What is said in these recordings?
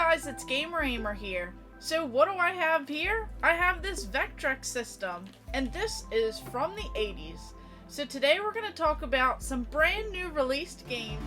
guys, it's Gamer Ahmer here. So what do I have here? I have this Vectrex system, and this is from the 80s. So today we're going to talk about some brand new released games.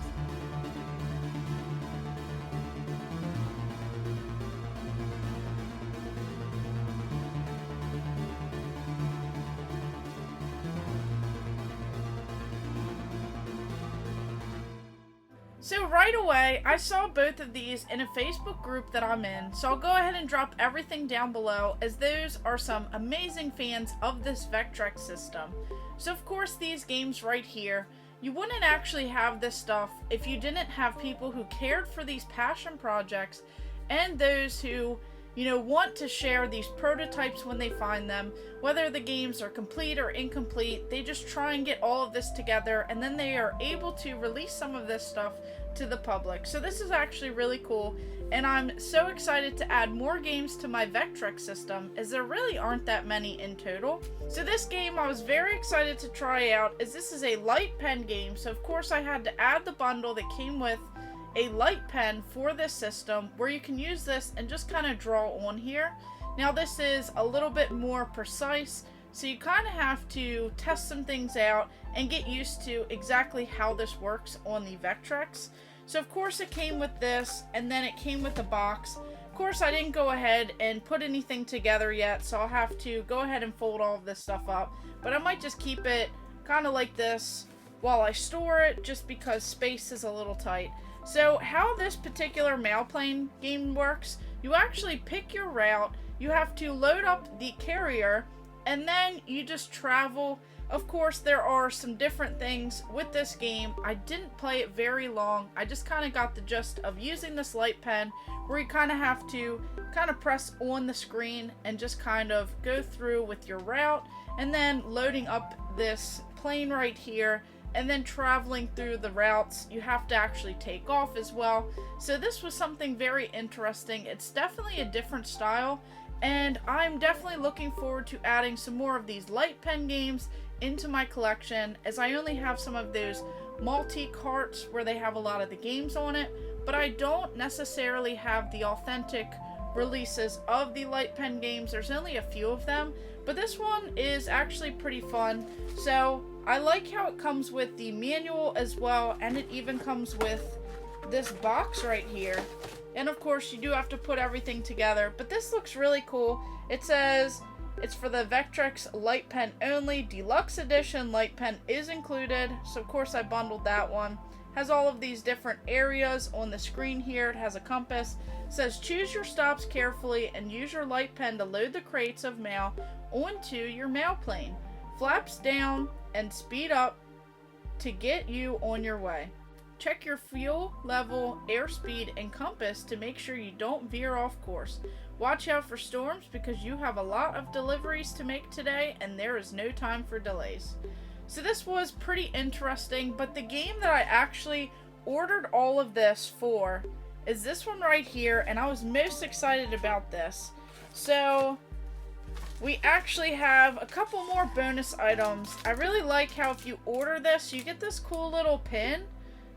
So right away, I saw both of these in a Facebook group that I'm in, so I'll go ahead and drop everything down below, as those are some amazing fans of this Vectrex system. So of course these games right here, you wouldn't actually have this stuff if you didn't have people who cared for these passion projects, and those who, want to share these prototypes when they find them. Whether the games are complete or incomplete, they just try and get all of this together, and then they are able to release some of this stuff to the public. So this is actually really cool, and I'm so excited to add more games to my Vectrex system, as there really aren't that many in total. So this game I was very excited to try out, as this is a light pen game, so of course I had to add the bundle that came with a light pen for this system, where you can use this and just kind of draw on here. Now this is a little bit more precise, so you kind of have to test some things out and get used to exactly how this works on the Vectrex. So of course it came with this, and then it came with a box. Of course I didn't go ahead and put anything together yet, so I'll have to go ahead and fold all of this stuff up. But I might just keep it kind of like this while I store it, just because space is a little tight. So how this particular mailplane game works, you actually pick your route, you have to load up the carrier, and then you just travel. Of course, there are some different things with this game. I didn't play it very long. I just kind of got the gist of using this light pen, where you kind of have to press on the screen and just kind of go through with your route, and then loading up this plane right here, and then traveling through the routes. You have to actually take off as well. So this was something very interesting. It's definitely a different style, and I'm definitely looking forward to adding some more of these light pen games into my collection, as I only have some of those multi-carts where they have a lot of the games on it, but I don't necessarily have the authentic releases of the light pen games. There's only a few of them, but this one is actually pretty fun. So I like how it comes with the manual as well, and it even comes with this box right here. And of course you do have to put everything together, but this looks really cool. It says it's for the Vectrex light pen only, deluxe edition light pen is included. So of course I bundled that one. Has all of these different areas on the screen here. It has a compass. It says choose your stops carefully and use your light pen to load the crates of mail onto your mail plane. Flaps down and speed up to get you on your way. Check your fuel level, airspeed, and compass to make sure you don't veer off course. Watch out for storms, because you have a lot of deliveries to make today and there is no time for delays. So this was pretty interesting, but the game that I actually ordered all of this for is this one right here, and I was most excited about this. So we actually have a couple more bonus items. I really like how if you order this, you get this cool little pin.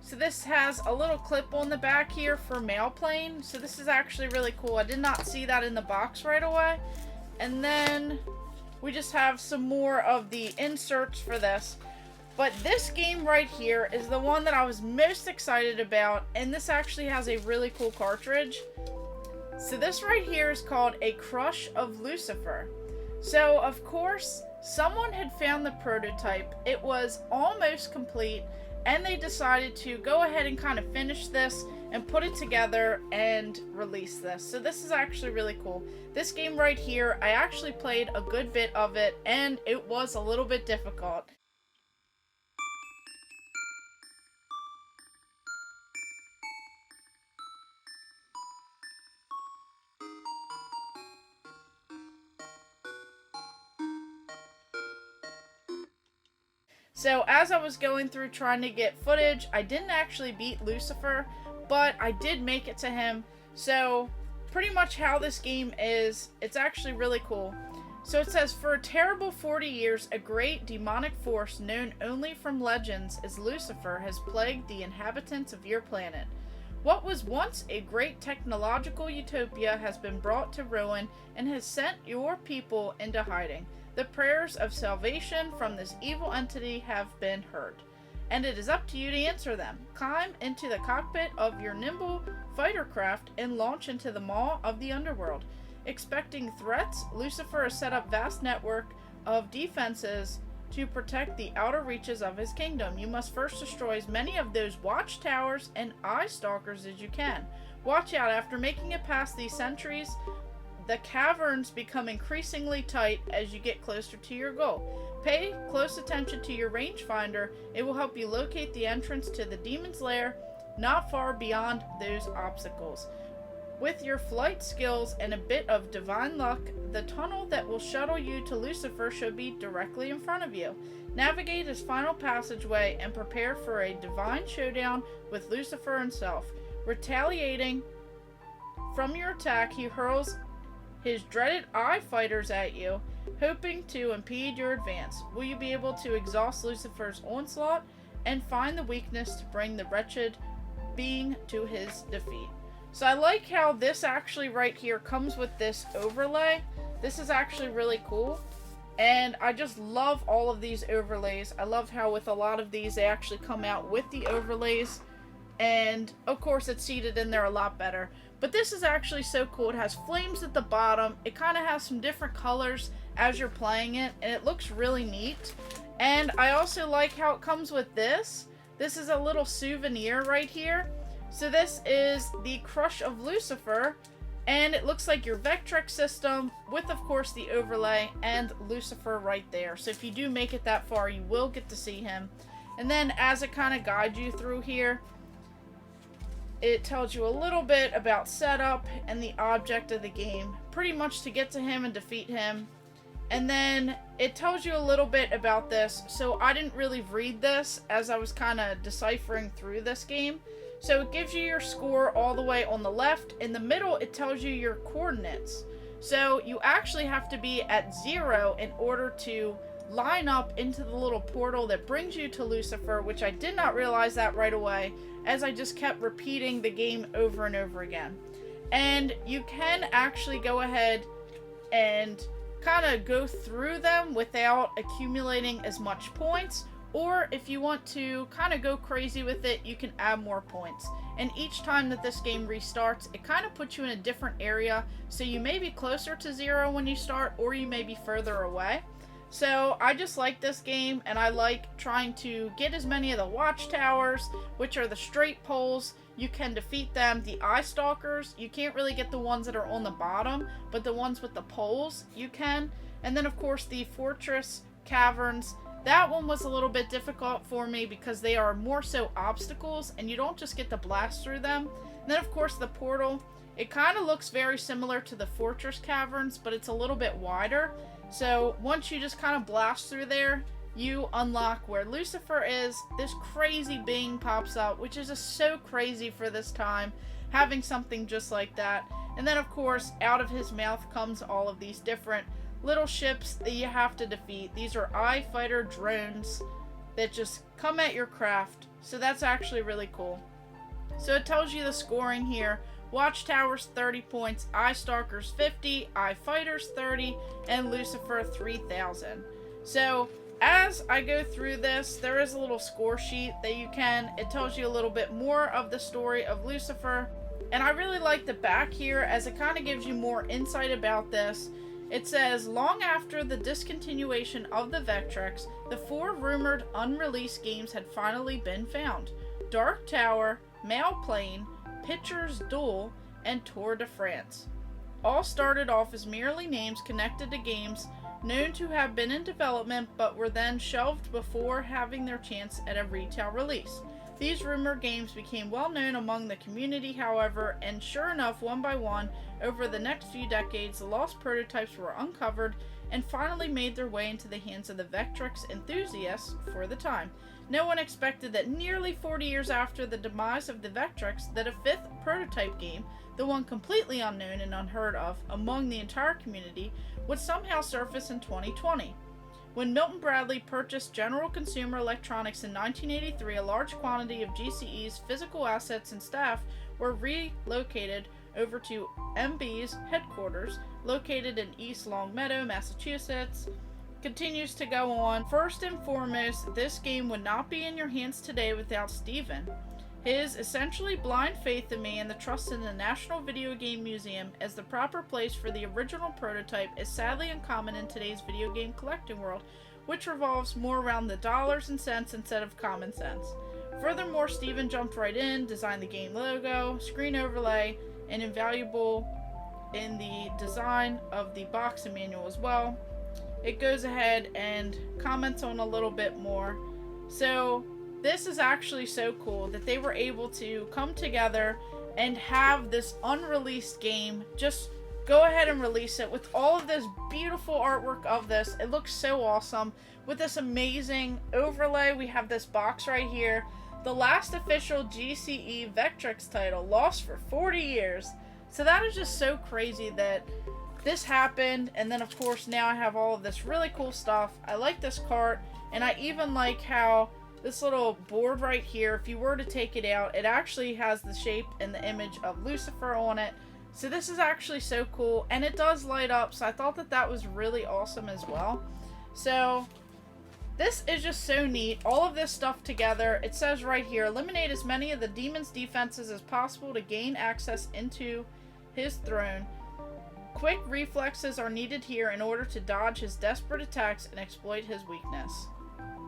So this has a little clip on the back here for mailplane. So this is actually really cool. I did not see that in the box right away. And then we just have some more of the inserts for this. But this game right here is the one that I was most excited about, and this actually has a really cool cartridge. So this right here is called A Crush of Lucifer. So of course, someone had found the prototype. It was almost complete, and they decided to go ahead and kind of finish this and put it together and release this. So this is actually really cool. This game right here, I actually played a good bit of it, and it was a little bit difficult. So as I was going through trying to get footage, I didn't actually beat Lucifer, but I did make it to him. So pretty much how this game is, it's actually really cool. So it says, for a terrible 40 years, a great demonic force known only from legends as Lucifer has plagued the inhabitants of your planet. What was once a great technological utopia has been brought to ruin and has sent your people into hiding. The prayers of salvation from this evil entity have been heard, and it is up to you to answer them. Climb into the cockpit of your nimble fighter craft and launch into the maw of the underworld. Expecting threats, Lucifer has set up vast network of defenses to protect the outer reaches of his kingdom. You must first destroy as many of those watchtowers and eye stalkers as you can. Watch out, after making it past these sentries, the caverns become increasingly tight as you get closer to your goal. Pay close attention to your rangefinder. It will help you locate the entrance to the demon's lair not far beyond those obstacles. With your flight skills and a bit of divine luck, the tunnel that will shuttle you to Lucifer should be directly in front of you. Navigate his final passageway and prepare for a divine showdown with Lucifer himself. Retaliating from your attack, he hurls his dreaded eye fighters at you, hoping to impede your advance. Will you be able to exhaust Lucifer's onslaught and find the weakness to bring the wretched being to his defeat? So I like how this actually right here comes with this overlay. This is actually really cool. And I just love all of these overlays. I love how with a lot of these they actually come out with the overlays. And of course it's seated in there a lot better. But this is actually so cool. It has flames at the bottom. It kind of has some different colors as you're playing it. And it looks really neat. And I also like how it comes with this. This is a little souvenir right here. So this is the Crush of Lucifer, and it looks like your Vectrex system with, of course, the overlay and Lucifer right there. So if you do make it that far, you will get to see him. And then as it kind of guides you through here, it tells you a little bit about setup and the object of the game, pretty much to get to him and defeat him. And then it tells you a little bit about this. So I didn't really read this as I was kind of deciphering through this game. So it gives you your score all the way on the left. In the middle, it tells you your coordinates. So you actually have to be at 0 in order to line up into the little portal that brings you to Lucifer, which I did not realize that right away, as I just kept repeating the game over and over again. And you can actually go ahead and kind of go through them without accumulating as much points. Or if you want to kind of go crazy with it, you can add more points. And each time that this game restarts, it kind of puts you in a different area. So you may be closer to 0 when you start, or you may be further away. So I just like this game, and I like trying to get as many of the watchtowers, which are the straight poles. You can defeat them. The eye stalkers, you can't really get the ones that are on the bottom, but the ones with the poles, you can. And then of course the fortress caverns. That one was a little bit difficult for me because they are more so obstacles and you don't just get to blast through them. And then of course the portal, it kind of looks very similar to the fortress caverns, but it's a little bit wider. So once you just kind of blast through there, you unlock where Lucifer is. This crazy being pops up, which is just so crazy for this time, having something just like that. And then of course out of his mouth comes all of these different little ships that you have to defeat. These are eye fighter drones that just come at your craft. So that's actually really cool. So it tells you the scoring here. Watchtowers 30 points, Eye Stalkers 50, Eye Fighters 30, and Lucifer 3000. So as I go through this, there is a little score sheet that it tells you a little bit more of the story of Lucifer. And I really like the back here as it kind of gives you more insight about this. It says, long after the discontinuation of the Vectrex, the 4 rumored unreleased games had finally been found. Dark Tower, Mailplane, Pitcher's Duel, and Tour de France. All started off as merely names connected to games known to have been in development but were then shelved before having their chance at a retail release. These rumored games became well known among the community, however, and sure enough, one by one, over the next few decades, the lost prototypes were uncovered and finally made their way into the hands of the Vectrex enthusiasts for the time. No one expected that nearly 40 years after the demise of the Vectrex, that a 5th prototype game, the one completely unknown and unheard of among the entire community, would somehow surface in 2020. When Milton Bradley purchased General Consumer Electronics in 1983, a large quantity of GCE's physical assets and staff were relocated over to MB's headquarters, located in East Longmeadow, Massachusetts. Continues to go on. First and foremost, this game would not be in your hands today without Steven. His essentially blind faith in me and the trust in the National Video Game Museum as the proper place for the original prototype is sadly uncommon in today's video game collecting world, which revolves more around the dollars and cents instead of common sense. Furthermore, Steven jumped right in, designed the game logo, screen overlay, and invaluable in the design of the box and manual as well. It goes ahead and comments on a little bit more. So this is actually so cool that they were able to come together and have this unreleased game just go ahead and release it with all of this beautiful artwork of this. It looks so awesome with this amazing overlay. We have this box right here. The last official GCE Vectrex title, lost for 40 years. So that is just so crazy that this happened, and then of course now I have all of this really cool stuff. I like this cart, and I even like how this little board right here, if you were to take it out, it actually has the shape and the image of Lucifer on it. So this is actually so cool, and it does light up, so I thought that that was really awesome as well. So this is just so neat. All of this stuff together. It says right here, eliminate as many of the demon's defenses as possible to gain access into his throne. Quick reflexes are needed here in order to dodge his desperate attacks and exploit his weakness.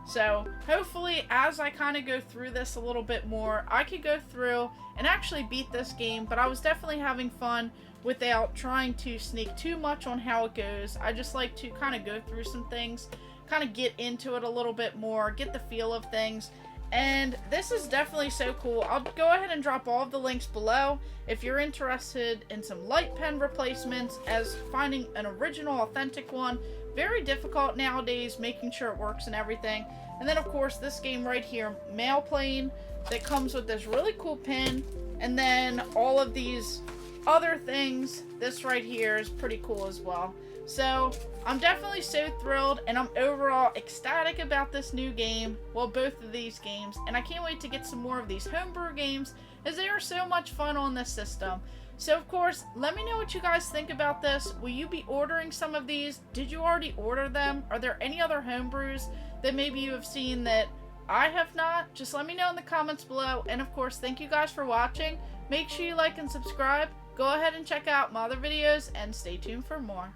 So, hopefully, as I kind of go through this a little bit more, I could go through and actually beat this game, but I was definitely having fun without trying to sneak too much on how it goes. I just like to kind of go through some things, kind of get into it a little bit more, get the feel of things. And this is definitely so cool. I'll go ahead and drop all of the links below if you're interested in some light pen replacements, as finding an original authentic one very difficult nowadays, making sure it works and everything. And then of course this game right here, mail plane, that comes with this really cool pin, and then all of these other things. This right here is pretty cool as well. So I'm definitely so thrilled, and I'm overall ecstatic about this new game. Well, both of these games, and I can't wait to get some more of these homebrew games, as they are so much fun on this system. So of course, let me know what you guys think about this. Will you be ordering some of these? Did you already order them? Are there any other homebrews that maybe you have seen that I have not? Just let me know in the comments below. And of course, thank you guys for watching. Make sure you like and subscribe. Go ahead and check out my other videos, and stay tuned for more.